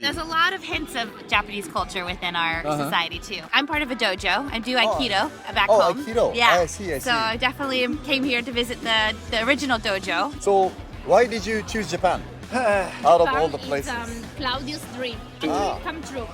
There's a lot of hints of Japanese culture within our society too. I'm part of a dojo. I do Aikido back home. Aikido. Yeah. I see. So I definitely came here to visit the original dojo. So why did you choose Japan out of all the places? Claudia's dream come true.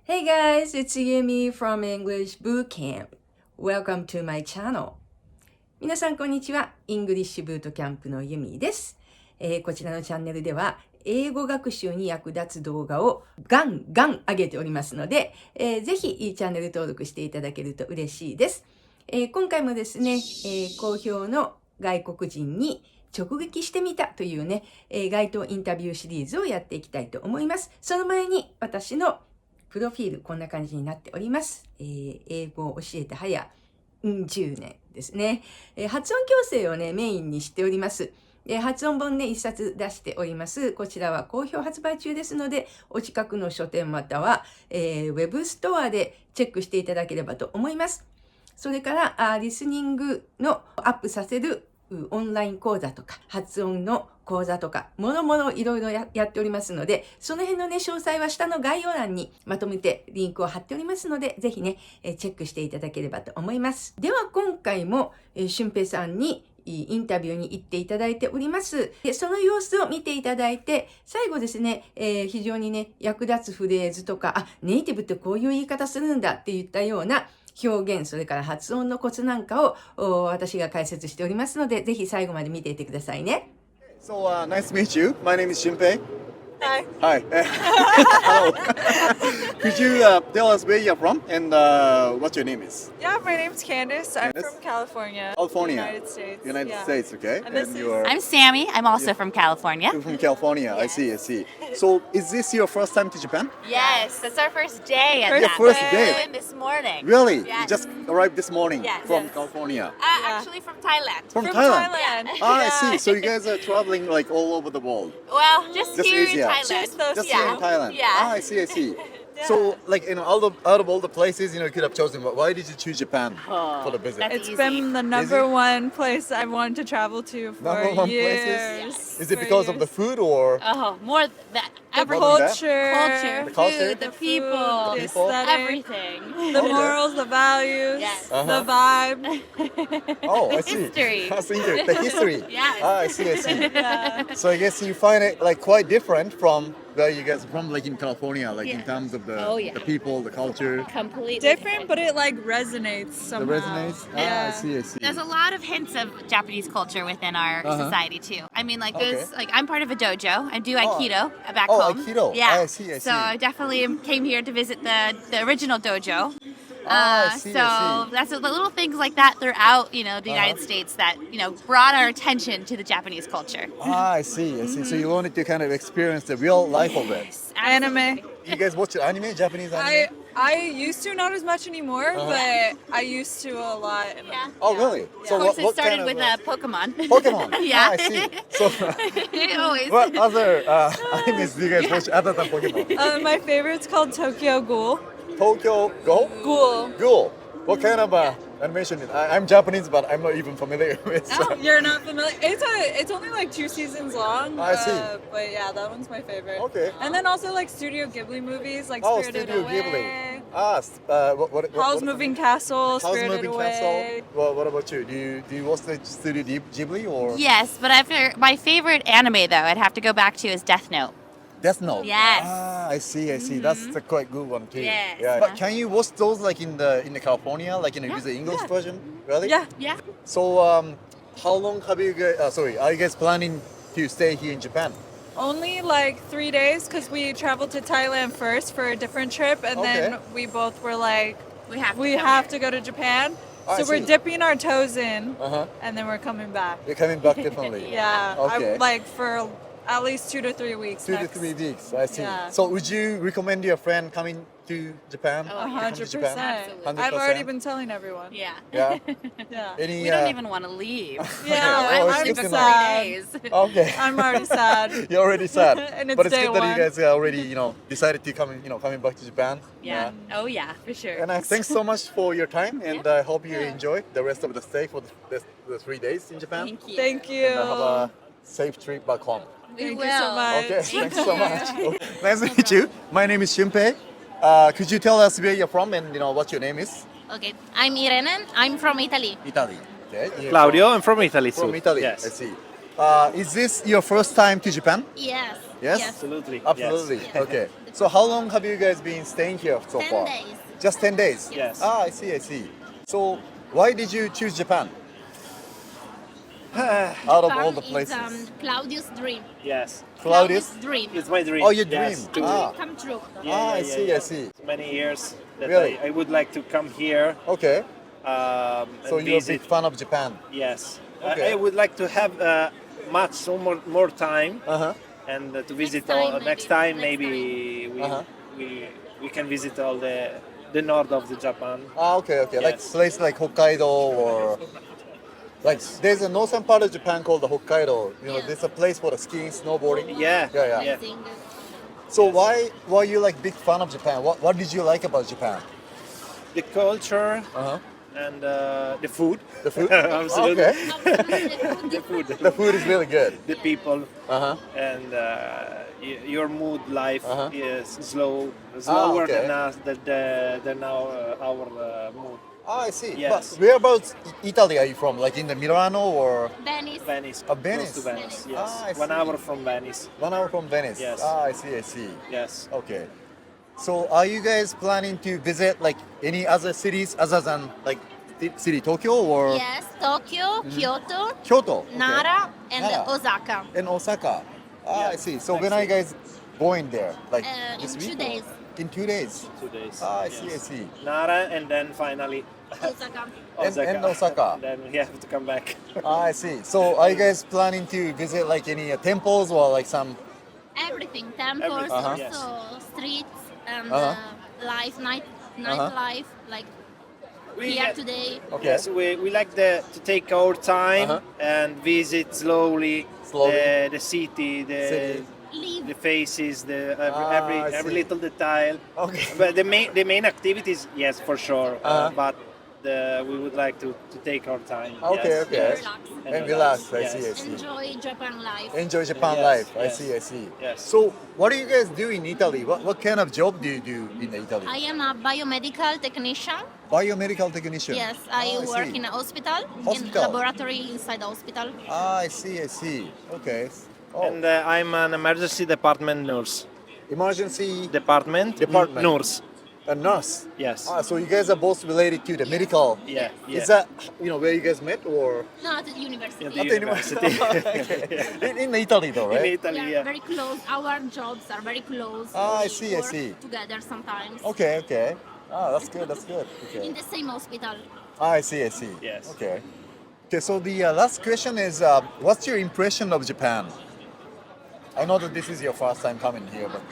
Hey guys, it's Yumi from English Boot Camp. Welcome to my channel. 皆さんこんにちは。イングリッシュブートキャンプのユミです。こちらのチャンネルでは英語学習に役立つ動画をガンガン上げておりますので、ぜひチャンネル登録していただけると嬉しいです。今回もですね、好評の外国人に直撃してみたというね、街頭インタビューシリーズをやっていきたいと思います。その前に私のプロフィールこんな感じになっております。英語を教えて早10年ですね。発音矯正をね、メインにしております。発音本ね、一冊出しております。こちらは好評発売中ですので、お近くの書店または、ウェブストアでチェックしていただければと思います。それから、リスニングのアップさせるオンライン講座とか、発音の講座とか、もろいろいろやっておりますので、その辺のね、詳細は下の概要欄にまとめてリンクを貼っておりますので、ぜひね、チェックしていただければと思います。では今回も、俊平さんにインタビューに行っていただいております。でその様子を見ていただいて、最後ですね、非常にね、役立つフレーズとか、ネイティブってこういう言い方するんだって言ったような表現、それから発音のコツなんかを私が解説しておりますので、ぜひ最後まで見ていてくださいね。So nice to meet you. My name is Shinpei. Hi. Hi. Hello. Could you tell us where you're from and what your name is? Yeah, my name's Candice. I'm Candice? from California. California. United States. United Yeah. States, okay. And this you are I'm Sammy. I'm also from California. you're from California. I see. So is this your first time to Japan? Yes, that's our first day at Your that. first We day? flew in this morning. Really? Yes. You just arrived this morning Yes. from Yes. California. Actually from Thailand. From From Thailand. Thailand. I Yeah. see. So you guys are traveling like all over the world. Well, just Just here Asia. in Thailand. Just those Just Yeah. here in Thailand. Yeah. I see. So, like, out of all the places, you could have chosen. But why did you choose Japan for the visit? That's It's easy. been the number one place I wanted to travel to for Number one years. places? Is it For because of the years. food or? Oh, more the The everything. More than that? culture, The culture? Food, the people, the people? aesthetic, everything. the morals, the values, Yes. the vibe. Oh, I see. History. I see the history. Yes. I see. Yeah. So I guess you find it like quite different from where you guys are from, like in California, like in Yeah. terms of Oh, yeah. the people, the culture. Completely Different, but it like resonates The somehow. resonates. Yeah. I see. There's a lot of hints of Japanese culture within our society too. I mean, like there's Okay. like I'm part of a dojo. I do Aikido back home. Aikido. Yeah. I see. So I definitely came here to visit the original dojo. I see. That's the little things like that throughout, the United States that, brought our attention to the Japanese culture. I see. So you wanted to kind of experience the real life of it. Anime. You guys watch anime, Japanese anime? I used to, not as much anymore, but I used to a lot. Yeah. Oh, really? So Of course, it what started kind of, with Pokemon. Pokemon. Yeah. I see. So Always. what other animes do you guys watch other than Pokemon? My favorite's called Tokyo Ghoul. Tokyo Ghoul? Ghoul. What kind of animation? I'm Japanese, but I'm not even familiar with. So. You're not familiar? It's only like 2 seasons long. I see. But yeah, that one's my favorite. Okay. And then also like Studio Ghibli movies, like Oh, Spirited Studio Away. Ghibli. What Howl's Moving Castle, How's Spirited Moving Away. Castle? Well, what about you? Do you watch the Studio Ghibli or Yes, but after my favorite anime though, I'd have to go back to is Death Note. Death Note? Yes. I see. That's a quite good one too. Yes. Yeah. But can you watch those like in the California, like with the English version? Really? Yeah. Yeah. So how long have you guys? Are you guys planning to stay here in Japan? Only like 3 days because we traveled to Thailand first for a different trip, and then Okay. we both were like, We have to we come have here. to go to Japan. I So we're see. dipping our toes in, Uh huh. and then we're coming back. You're coming back definitely. Yeah. Okay. Like for at least 2 to 3 weeks. 2 to next. 3 weeks. I see. Yeah. So would you recommend your friend coming to Japan? Oh, to come to Japan? 100%. I've already been telling everyone. Yeah. Yeah. Yeah. Any? We don't even want to leave. Yeah, Oh, I'm it's good to know. sad. Days. Okay. I'm already sad. You're already sad. And it's but it's day good that you one. guys already, decided to coming back to Japan. Yeah. Oh yeah, for sure. And thanks so much for your time, and I hope you enjoy the rest of the stay for the 3 days in Japan. Thank you. Thank you. And have a safe trip back home. We Thank you so will. much. Okay, thanks so much. Nice to meet you. My name is Shunpei. Could you tell us where you're from and what your name is? Okay, I'm Irene. I'm from Italy. Italy. Okay. You're Claudio, I'm from Italy too. From Italy. Yes. I see. Is this your first time to Japan? Yes. Yes. Absolutely. Absolutely. Yes. Okay. So how long have you guys been staying here so 10 far? days. Just 10 days. Yes. Ah, I see. I see. So why did you choose Japan out of all the places? It's Claudio's dream. Yes. Claudius? dream. It's my dream. Oh, your Yes, dream. to- Ah. Come true. I see. I see. Many years that Really? I would like to come here. Okay. And So you're a visit. big fan of Japan. Yes. Okay. I would like to have more time Uh-huh. and to visit time, all maybe. next time. Next Maybe Uh-huh. we can visit all the north of the Japan. Ah, okay, okay. Like Yes. place like Hokkaido or like there's a northern part of Japan called the Hokkaido. Yeah. There's a place for the skiing, snowboarding. Yeah. Yeah, yeah. Yeah. Amazing. So why you like big fan of Japan? What did you like about Japan? The culture Uh-huh. and the food. The food? Absolutely. Okay. The food. The food is really good. The people. Uh-huh. And your mood life Uh-huh. is slower okay. than us than our mood. Ah, I see. Yes. But whereabouts Italy are you from? Like in the Milano or Venice. Venice. Venice. Close to Venice. Yes. Ah, I 1 see. hour from Venice. 1 hour from Venice? Yes. Ah, I see, I see. Yes. Okay. So are you guys planning to visit like any other cities other than like the city Tokyo or Yes, Tokyo, Kyoto, Kyoto? Okay. Nara, and Nara. Osaka. And Osaka. Ah, Yeah. I see. So Next when are you week. guys going there? Like this In week? 2 or- days. In 2 days. 2 days. Ah, I see, I Yes. see. Nara and then finally Osaka. And Osaka. Then we have to come back. Ah, I see. So are you guys planning to visit like any temples or like some? Everything. Temples, Everything, also yes. streets, and Uh-huh. nightlife, like here have- today. Okay. Yes, we like to take our time and visit slowly, Slowly. the city, City. the faces, Ah, I every see. little detail. Okay. But the main activities, yes, for sure. Uh-huh. But we would like to take our time. Okay, yes, okay. yes. Relax. And relax. I Yes. see, I see. Enjoy Japan life. Enjoy Japan Yes, life. I yes. see, I see. Yes. So what do you guys do in Italy? What kind of job do you do in Italy? I am a biomedical technician. Biomedical technician. Yes, I Ah, work see. in a hospital, Hospital. in laboratory inside the hospital. Ah, I see, I see. Okay. Oh, And I'm an emergency department nurse. emergency Department nurse. a nurse. Yes. Ah, so you guys are both related to the medical. Yeah. Is that where you guys met or No, at the university. In the at the university. in Italy though, In right? Italy, We are yeah. very close. Our jobs are very close. Ah, I We see, I work see. Together sometimes. Okay, okay. Ah, that's good, that's good. In Okay. the same hospital. Ah, I see, I see. Yes. Okay. Okay, so the last question is, what's your impression of Japan? I know that this is your first time coming here, but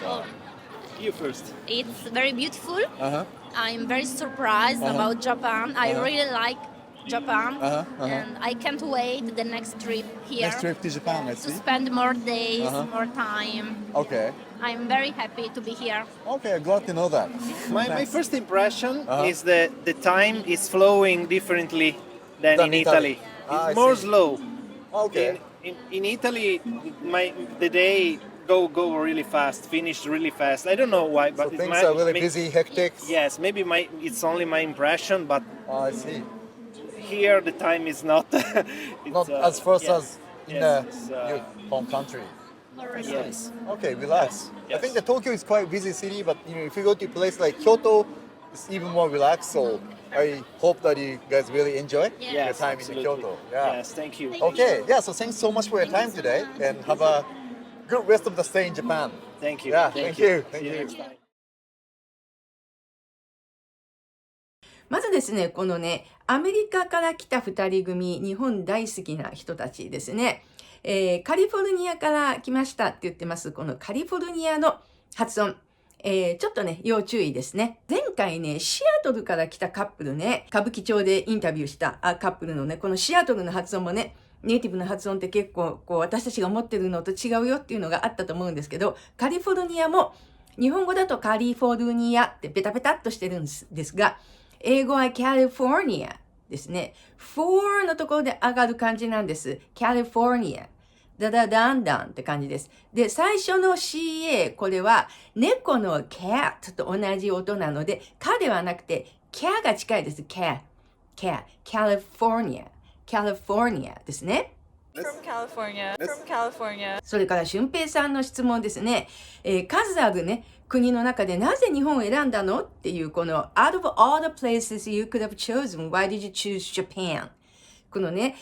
You first. It's very beautiful. uh-huh. I'm very surprised about Japan. I really like Japan, and I can't wait the next trip here Next trip to Japan, I to see. spend more days, more time. Okay. I'm very happy to be here. Okay, glad to know that. My first impression Uh-huh. is that the time is flowing differently than Than in Italy. Italy. Ah, I It's more see. slow. Okay. In Italy, the day go really fast, finish really fast. I don't know why, but So things are really busy, hectic. Yes, maybe it's only my impression, but Oh, I see. here the time is not. it's, Not as fast yes, as in yes, it's, your home country. yes. Okay, relax. I Yes. think that Tokyo is quite busy city, but if you go to a place like Kyoto, it's even more relaxed. So I hope that you guys really enjoy your Yes, time absolutely. in Kyoto. Yeah. Yes, thank you. Okay, yeah. So thanks so much for your time today, and have a good rest of the stay in Japan. Thank you. Yeah, thank you. See you next time. まずですね、このね、アメリカから来た2人組、日本大好きな人たちですね。カリフォルニアから来ましたって言ってます。このカリフォルニアの発音。ちょっとね、要注意ですね。前回ね、シアトルから来たカップルね、歌舞伎町でインタビューしたカップルのね、このシアトルの発音もね、ネイティブの発音って結構私たちが思ってるのと違うよっていうのがあったと思うんですけど、カリフォルニアも日本語だとカリフォルニアってペタペタっとしてるんですが、英語はカリフォルニアですね。for のところで上がる感じなんです。カリフォルニア。ダダダンダンって感じです。で、最初の CA、これは猫の cat と同じ音なので、かではなくて、ca が近いです。ca、California ですね。From California. From California. それから俊平さんの質問ですね。数あるね、国の中でなぜ日本を選んだのっていうこの Out of all the places you could have chosen, why did you choose Japan? このね、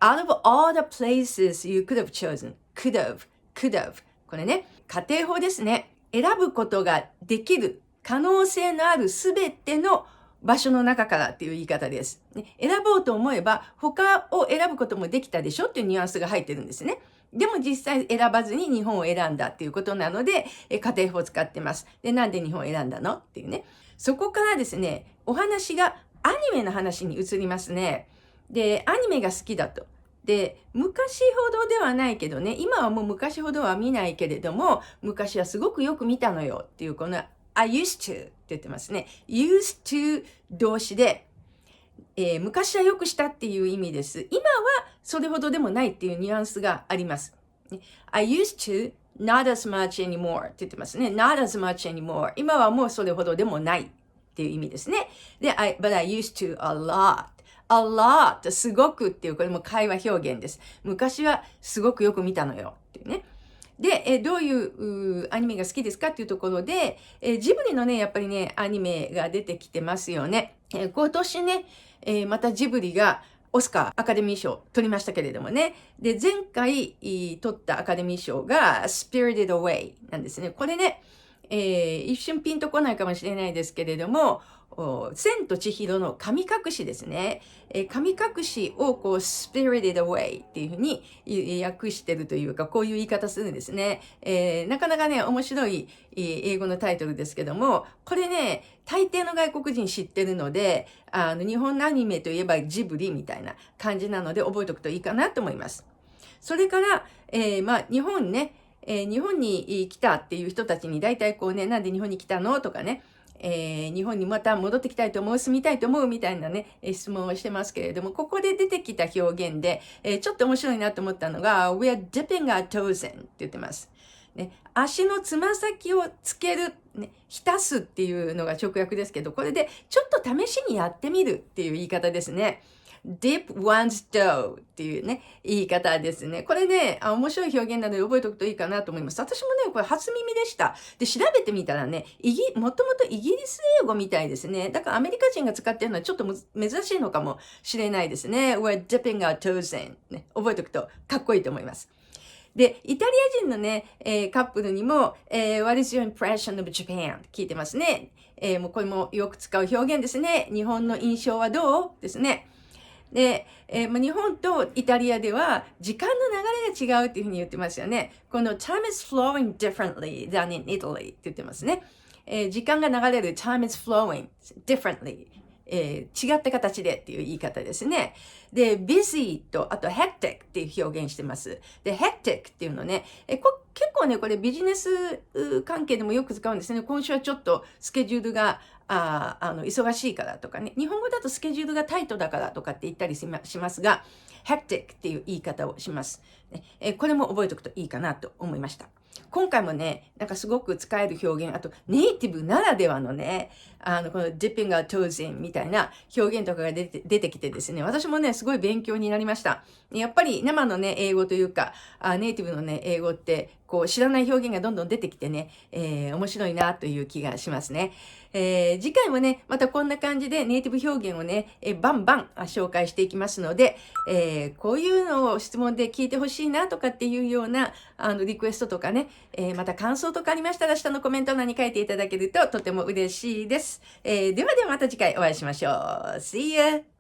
Out of all the places you could have chosen, could have これね、仮定法ですね。選ぶことができる可能性のあるすべての場所の中からっていう言い方です。選ぼうと思えば他を選ぶこともできたでしょっていうニュアンスが入ってるんですね。でも実際選ばずに日本を選んだっていうことなので、仮定法を使ってます。で、なんで日本を選んだのっていうね。そこからですね、お話がアニメの話に移りますね。で、アニメが好きだと。で、昔ほどではないけどね、今はもう昔ほどは見ないけれども、昔はすごくよく見たのよっていうこのI used to って言ってますね。used to 動詞で、昔はよくしたっていう意味です。今はそれほどでもないっていうニュアンスがあります。I used to not as much anymore って言ってますね。not as much anymore 今はもうそれほどでもないっていう意味ですね。で、but I used to a lot すごくっていう、これも会話表現です。昔はすごくよく見たのよっていうね。で、どういうアニメが好きですかっていうところで、ジブリのね、やっぱりね、アニメが出てきてますよね。今年ね、またジブリがオスカーアカデミー賞取りましたけれどもね。で、前回取ったアカデミー賞が Spirited Away なんですね。これね、一瞬ピンとこないかもしれないですけれども、千と千尋の神隠しですね。神隠しをspirited away っていうふうに訳してるというか、こういう言い方するんですね。なかなかね、面白い英語のタイトルですけども、これね、大抵の外国人知ってるので、日本のアニメといえばジブリみたいな感じなので覚えておくといいかなと思います。それから、日本ね、日本に来たっていう人たちに大体なんで日本に来たのとかね、日本にまた戻ってきたいと思う、住みたいと思うみたいなね、質問をしてますけれども、ここで出てきた表現で、ちょっと面白いなと思ったのが、We are dipping our toes in って言ってます。ね、足のつま先をつける、ね、浸すっていうのが直訳ですけど、これでちょっと試しにやってみるっていう言い方ですね。dip one's toe っていうね、言い方ですね。これね、面白い表現なので覚えておくといいかなと思います。私もね、これ初耳でした。で、調べてみたらね、もともとイギリス英語みたいですね。だからアメリカ人が使ってるのはちょっと珍しいのかもしれないですね。We're dipping our toes in、ね。覚えておくとかっこいいと思います。で、イタリア人のね、カップルにも、What is your impression of Japan? 聞いてますね。もうこれもよく使う表現ですね。日本の印象はどうですね。で、日本とイタリアでは時間の流れが違うっていうふうに言ってますよね。この time is flowing differently than in Italy って言ってますね。時間が流れる time is flowing differently、違った形でっていう言い方ですね。で、busy とあと hectic っていう表現してます。で、hectic っていうのね、結構ね、これビジネス関係でもよく使うんですね。今週はちょっとスケジュールが忙しいからとかね。日本語だとスケジュールがタイトだからとかって言ったりしますが、hectic っていう言い方をします。これも覚えておくといいかなと思いました。今回もね、なんかすごく使える表現、あとネイティブならではのね、この dipping our toes in みたいな表現とかが出てきてですね、私もね、すごい勉強になりました。やっぱり生のね、英語というか、ネイティブのね、英語って、知らない表現がどんどん出てきてね、面白いなという気がしますね。次回もね、またこんな感じでネイティブ表現をね、バンバン紹介していきますので、こういうのを質問で聞いてほしいなとかっていうようなリクエストとかね、また感想とかありましたら下のコメント欄に書いていただけるととても嬉しいです。ではまた次回お会いしましょう。See ya!